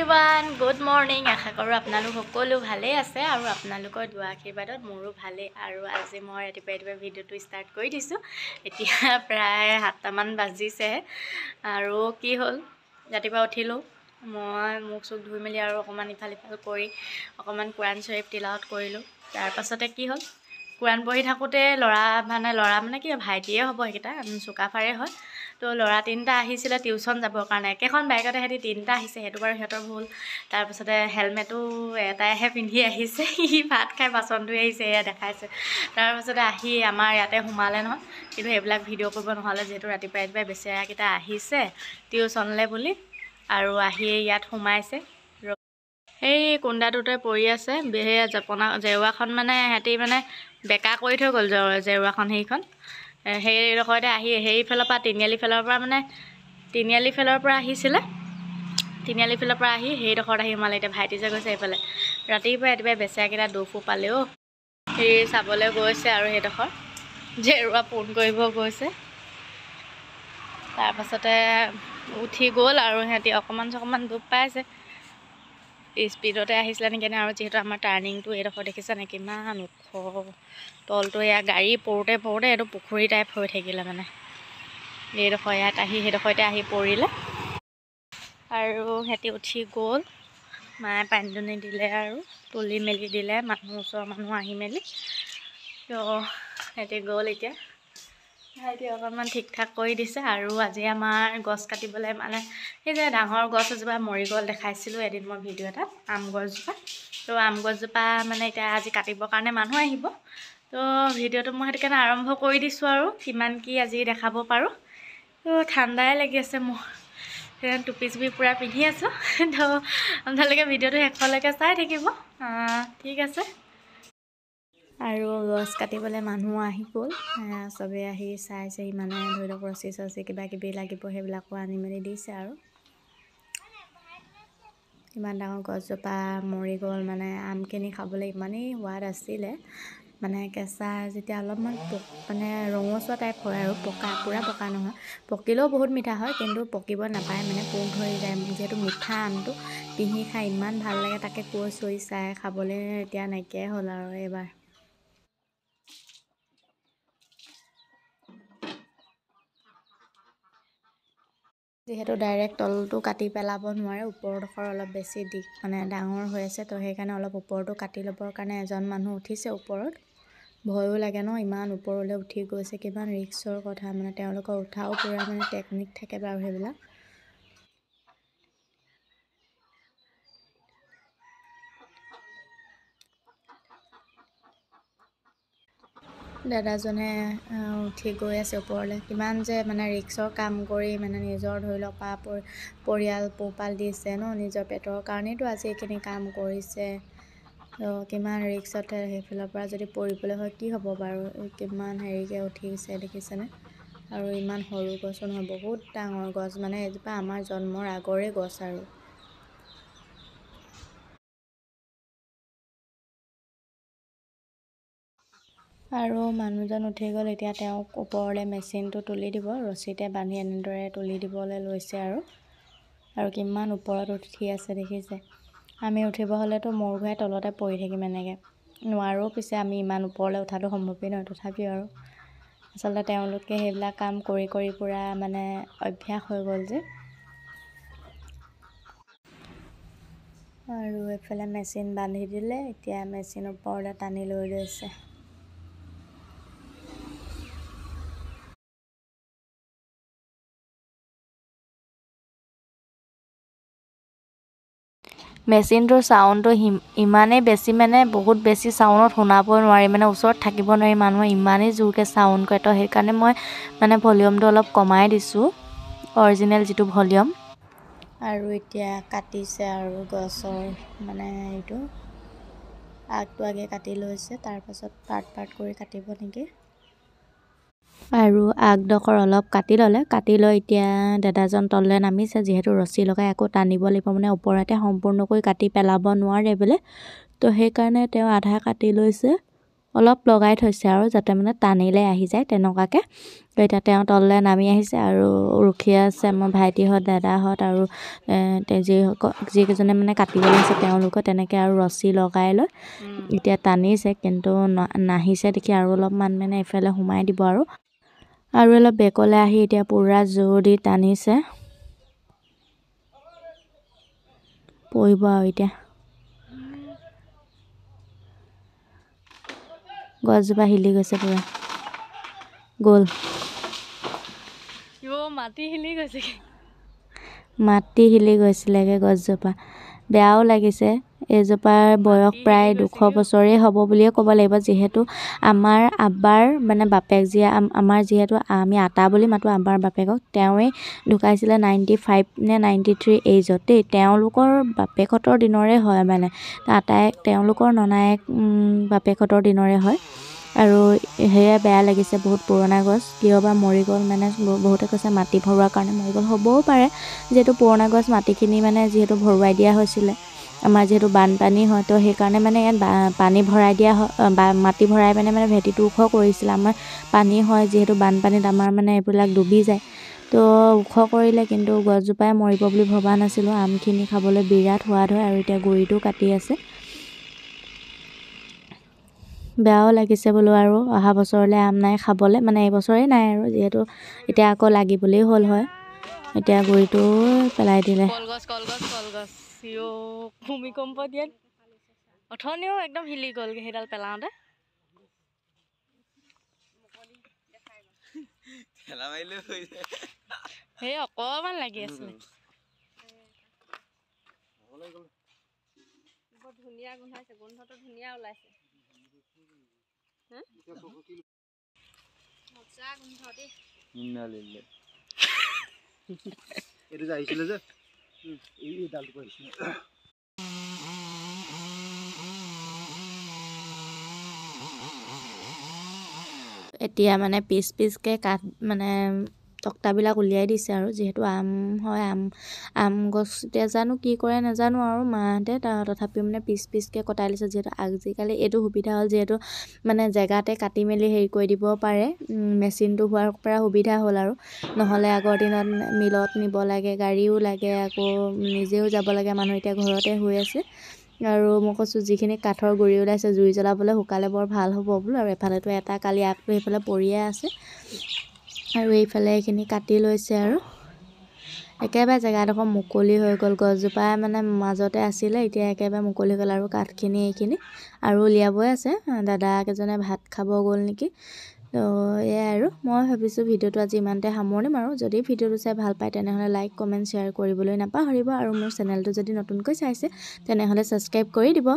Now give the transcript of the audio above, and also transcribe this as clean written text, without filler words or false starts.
Everyone good morning আশা কৰোঁ আপোনালোক সকলো ভালেই আছে আৰু আপোনালোকৰ দুৱা আশীৰ্বাদত মোৰো ভালেই আৰু আজি মই ৰাতিপুৱা ভিডিঅ'টো ষ্টাৰ্ট কৰি দিছোঁ এতিয়া প্ৰায় 7টামান বাজিছেহে আৰু কি হ'ল ৰাতিপুৱা উঠিলোঁ মই মুখ চুখ ধুই মেলি আৰু অকণমান ইফাল সিফাল কৰি অকণমান কোৰাণ চৰীফ তিলাৱত কৰিলোঁ তাৰপাছতে কি হ'ল কোৰাণ পঢ়ি থাকোঁতে ল'ৰা মানে কি ভাইটিয়ে হ'ব সেইকেইটা চুকাফাৰে হয় তো ল'ৰা তিনিটা আহিছিলে টিউশ্যন যাবৰ কাৰণে একেখন বাইকতে সিহঁতি তিনিটা আহিছে সেইটো বাৰু সিহঁতৰ ভুল তাৰপাছতে হেলমেটো এটাইহে পিন্ধি আহিছে সি ভাত খাই বাচন ধুই আহিছে এয়া দেখাইছে তাৰপাছতে আহি আমাৰ ইয়াতে সোমালে নহয় কিন্তু এইবিলাক ভিডিঅ' কৰিব নহ'লে যিহেতু ৰাতিপুৱাই বেচেৰাকেইটা আহিছে টিউশ্যনলৈ বুলি আৰু আহি ইয়াত সোমাইছে এই কুণ্ডাটোতে পৰি আছে সেয়া জপনা জেওৰাখন মানে সিহঁতি মানে বেকা কৰি থৈ গ'ল জেওৰাখন সেইখন সেইডোখৰতে আহি সেইফালৰ পৰা তিনিআলি ফালৰ পৰা মানে তিনিআলি ফালৰ পৰা আহিছিলে তিনিআলি ফালৰ পৰা আহি সেইডোখৰত আহি সোমালে এতিয়া ভাইটি যে গৈছে এইফালে ৰাতিপুৱাই বেচেৰাকেইটা দুখো পালেও সেই চাবলৈ গৈছে আৰু সেইডোখৰ জেওৰা পোন কৰিব গৈছে তাৰপাছতে উঠি গ'ল আৰু সিহঁতি অকণমান দুখ পাইছে স্পীডতে আহিছিলে নেকি আৰু যিহেতু আমাৰ টাৰ্ণিংটো এইডোখৰ দেখিছেনে কিমান ওখ তলটো এয়া গাড়ী পৰোঁতে এইটো পুখুৰী টাইপ হৈ থাকিলে মানে এইডোখৰ ইয়াত আহি সেইডোখৰতে আহি পৰিলে আৰু সিহঁতি উঠি গ'ল মায়ে পানী দুনি দিলে আৰু তুলি মেলি দিলে ওচৰৰ মানুহ আহি মেলি তো সিহঁতি গ'ল এতিয়া ভাইটি অকণমান ঠিক ঠাক কৰি দিছে আৰু আজি আমাৰ গছ কাটিবলৈ মানে সেই যে ডাঙৰ গছ এজোপা মৰি গ'ল দেখাইছিলোঁ এদিন মই ভিডিঅ' এটাত আম গছজোপা তো আম গছজোপা মানে এতিয়া আজি কাটিবৰ কাৰণে মানুহ আহিব তো ভিডিঅ'টো মই সেইটো কাৰণে আৰম্ভ কৰি দিছোঁ আৰু কিমান কি আজি দেখাব পাৰোঁ তো ঠাণ্ডাই লাগি আছে মোৰ সেইকাৰণে টুপি চুপি পূৰা পিন্ধি আছোঁ তো আপোনালোকে ভিডিঅ'টো শেষলৈকে চাই থাকিব ঠিক আছে আৰু গছ কাটিবলৈ মানুহ আহি গ'ল চবেই আহি চাইছে মানে ধৰি লওক ৰছী চছী কিবা কিবি লাগিব সেইবিলাকো আনি মেলি দিছে আৰু ইমান ডাঙৰ গছজোপা মৰি গ'ল মানে আমখিনি খাবলৈ ইমানেই সোৱাদ আছিলে মানে কেঁচা যেতিয়া অলপমান মানে ৰঙচুৱা টাইপ হয় আৰু পূৰা পকা নহয় পকিলেও বহুত মিঠা হয় কিন্তু পকিব নাপায় মানে পোক ধৰি যায় যিহেতু মিঠা আমটো পিহি খাই ইমান ভাল লাগে তাকে কৈ চৈ চাই খাবলৈ এতিয়া নাইকিয়াই হ'ল আৰু এইবাৰ যিহেতু ডাইৰেক্ট তলটো কাটি পেলাব নোৱাৰে ওপৰডোখৰ অলপ বেছি মানে ডাঙৰ হৈ আছে তো সেইকাৰণে অলপ ওপৰটো কাটি ল'বৰ কাৰণে এজন মানুহ উঠিছে ওপৰত ভয়ো লাগে ন ইমান ওপৰলৈ উঠি গৈছে কিমান ৰিক্সৰ কথা মানে তেওঁলোকৰ উঠাও পূৰা মানে টেকনিক থাকে বাৰু সেইবিলাক দাদাজনে উঠি গৈ আছে ওপৰলৈ কিমান যে মানে ৰিক্সৰ কাম কৰি মানে নিজৰ ধৰি লওক পৰিয়াল পোহপাল দিছে ন নিজৰ পেটৰ কাৰণেইতো আজি এইখিনি কাম কৰিছে কিমান ৰিক্সতে সেইফালৰ পৰা যদি পৰিবলৈ হয় কি হ'ব বাৰু কিমান হেৰিকৈ উঠিছে দেখিছেনে আৰু ইমান সৰু গছো নহয় বহুত ডাঙৰ গছ মানে এজোপা আমাৰ জন্মৰ আগৰে গছ আৰু মানুহজন উঠি গ'ল এতিয়া তেওঁক ওপৰলৈ মেচিনটো তুলি দিব ৰছীতে বান্ধি এনেদৰে তুলি দিবলৈ লৈছে আৰু কিমান ওপৰত উঠি আছে দেখিছে আমি উঠিব হ'লেতো মূৰ ঘূৰাই তলতে পৰি থাকিম এনেকৈ নোৱাৰোঁ পিছে আমি ইমান ওপৰলৈ উঠাটো সম্ভৱেই নহয় তথাপিও আৰু আচলতে তেওঁলোকে সেইবিলাক কাম কৰি পূৰা মানে অভ্যাস হৈ গ'ল যে আৰু এইফালে মেচিন বান্ধি দিলে এতিয়া মেচিন ওপৰলৈ টানি লৈ গৈছে মেচিনটোৰ চাউণ্ডটো ইমানেই বেছি মানে বহুত বেছি চাউণ্ডত শুনাব নোৱাৰি মানে ওচৰত থাকিব নোৱাৰি মানুহে ইমানেই জোৰকৈ চাউণ্ড কৰে তো সেইকাৰণে মই মানে ভলিউমটো অলপ কমাই দিছোঁ অৰিজিনেল যিটো ভলিউম আৰু এতিয়া কাটিছে আৰু গছৰ মানে এইটো আগটো আগে কাটি লৈছে তাৰপাছত পাৰ্ট কৰি কাটিব নেকি আৰু আগডোখৰ অলপ কাটি লৈ এতিয়া দাদাজন তললৈ নামিছে যিহেতু ৰছী লগাই আকৌ টানিব লাগিব মানে ওপৰতে সম্পূৰ্ণকৈ কাটি পেলাব নোৱাৰে বোলে তো সেইকাৰণে তেওঁ আধা কাটি লৈছে অলপ লগাই থৈছে আৰু যাতে মানে টানিলে আহি যায় তেনেকুৱাকৈ। তো এতিয়া তেওঁ তললৈ নামি আহিছে আৰু ৰখি আছে মোৰ ভাইটিহঁত দাদাহঁত আৰু যিকেইজনে মানে কাটিবলৈ আছে তেওঁলোকে তেনেকৈ আৰু ৰছী লগাই লৈ এতিয়া টানিছে, কিন্তু নাহিছে দেখি আৰু অলপমান মানে এইফালে সোমাই দিব আৰু অলপ বেকলৈ আহি এতিয়া পূৰা জোৰ দি টানিছে, পৰিব আৰু এতিয়া। গছজোপা হিলি গৈছে পূৰা, গ'ল মাটি হিলি গৈছিলেগৈ গছজোপা। বেয়াও লাগিছে, এইজোপাৰ বয়স প্ৰায় 200 বছৰেই হ'ব বুলিয়ে ক'ব লাগিব, যিহেতু আমাৰ আব্বাৰ মানে বাপেক আমাৰ যিহেতু আমি আটা বুলি মাতোঁ আব্বাৰ বাপেকক, তেওঁৱেই ঢুকাইছিলে 95 নে 93 এইজত দেই। তেওঁলোকৰ বাপেকহঁতৰ দিনৰে হয়, মানে তেওঁলোকৰ ননায়েক বাপেকহঁতৰ দিনৰে হয়। আৰু সেয়া বেয়া লাগিছে, বহুত পুৰণা গছ, কিয় বা মৰি গ'ল, মানে বহুতে কৈছে মাটি ভৰোৱাৰ কাৰণে মৰি গ'ল, হ'বও পাৰে, যিহেতু পুৰণা গছ মাটিখিনি মানে যিহেতু ভৰুৱাই দিয়া হৈছিলে, আমাৰ যিহেতু বানপানী হয়, তো সেইকাৰণে মানে ইয়াত পানী ভৰাই দিয়া হয়, মাটি ভৰাই মানে ভেটিটো ওখ কৰিছিলে। আমাৰ পানী হয় যিহেতু বানপানীত আমাৰ মানে এইবিলাক ডুবি যায়, তো ওখ কৰিলে, কিন্তু গছজোপাই মৰিব বুলি ভবা নাছিলোঁ। আমখিনি খাবলৈ বিৰাট সোৱাদ হয় আৰু এতিয়া গুৰিটো কাটি আছে, বেয়াও লাগিছে বোলো। আৰু অহা বছৰলৈ আম নাই খাবলৈ, মানে এইবছৰেই নাই আৰু যিহেতু এতিয়া আকৌ লাগিবলেই হ'ল হয়, এতিয়া গুৰিটো পেলাই দিলে। কলগছ ভূমিকম্প দিয়াত অথনিও একদম হিলি গ'লগৈ সেইডাল পেলাওঁতে। সেই অকণমান লাগি আছিলে, বৰ ধুনীয়া গোন্ধাইছে, গোন্ধটো ধুনীয়া ওলাইছে। মজা গোন্ধ দেই। এইটো যে আহিছিলে যে এই ডালটো আহিছিলে। এতিয়া মানে পিচকৈ কাঠ মানে তক্তাবিলাক উলিয়াই দিছে আৰু যিহেতু আম হয়, আম গছ এতিয়া জানো কি কৰে নাজানো আৰু মাহঁতে, তথাপিও মানে পিচকৈ কটাই লৈছে, যিহেতু আজিকালি এইটো সুবিধা হ'ল, যিহেতু মানে জেগাতে কাটি মেলি হেৰি কৰি দিব পাৰে, মেচিনটো হোৱাৰ পৰা সুবিধা হ'ল আৰু নহ'লে আগৰ দিনত মিলত নিব লাগে, গাড়ীও লাগে, আকৌ নিজেও যাব লাগে, মানুহ এতিয়া ঘৰতে হৈ আছে। আৰু মই কৈছোঁ যিখিনি কাঠৰ গুৰি ওলাইছে জুই জ্বলাবলৈ শুকালে বৰ ভাল হ'ব বোলো। আৰু এফালেতো এটা কালি আগটো সেইফালে পৰিয়ে আছে, আৰু এইফালে এইখিনি কাটি লৈছে আৰু একেবাৰে জেগাডোখৰ মুকলি হৈ গ'ল। গছজোপা মানে মাজতে আছিলে, এতিয়া একেবাৰে মুকলি গ'ল। আৰু কাঠখিনি এইখিনি আৰু উলিয়াবই আছে, দাদাকেইজনে ভাত খাব গ'ল নেকি। তো এয়াই আৰু মই ভাবিছোঁ ভিডিঅ'টো আজি ইমানতে সামৰণি মাৰোঁ। যদি ভিডিঅ'টো চাই ভাল পায় তেনেহ'লে লাইক কমেণ্ট শ্বেয়াৰ কৰিবলৈ নাপাহৰিব, আৰু মোৰ চেনেলটো যদি নতুনকৈ চাইছে তেনেহ'লে ছাবস্ক্ৰাইব কৰি দিব।